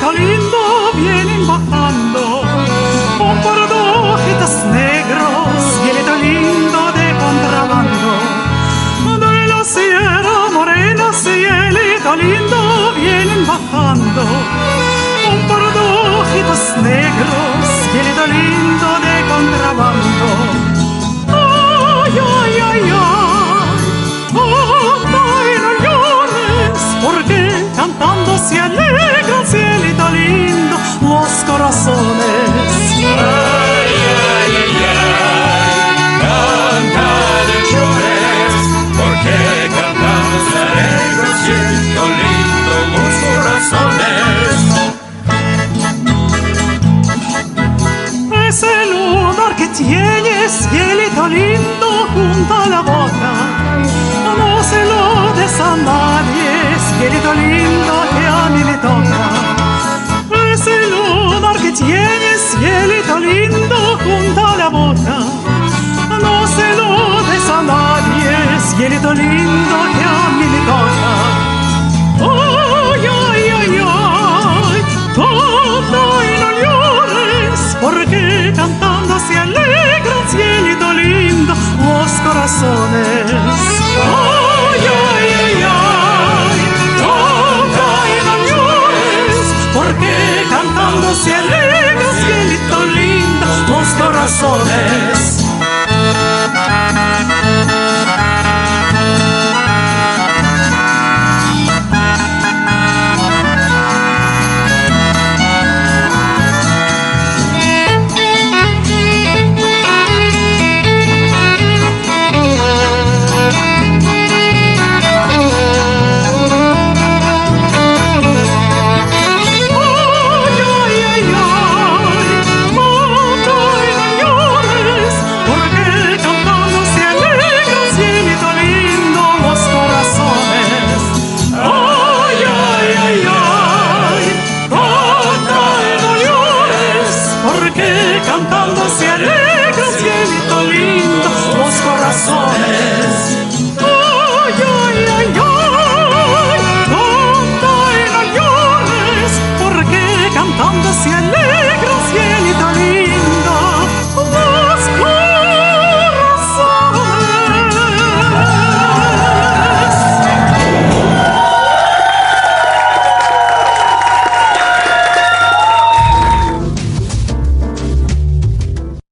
cielito lindo vienen bajando un par de ojitos negros, cielito lindo de contrabando. De la sierra morena, cielito lindo vienen bajando un par de ojitos negros, cielito lindo de contrabando. Ay, ay, ay, ay, no llores, porque cantando se alegran, cielito lindo, los corazones. Ay, ay, ay, ay, canta, no llores, porque cantando se alegran, cielito lindo, los corazones. Ese lunar que tienes, cielito lindo, junto a la boca, no se lo des a nadie, cielito lindo, que a mí me toca. Ese lunar que tienes, cielito lindo, junto a la boca, no se lo des a nadie, cielito lindo, que a mí me toca. Ay, ay, ay, ay, canta y no llores, porque cantando se alegran, cielito lindo, los corazones. Ay, ay, ay, ay, canta y no llores, porque cantando se alegran, cielito lindo, los corazones.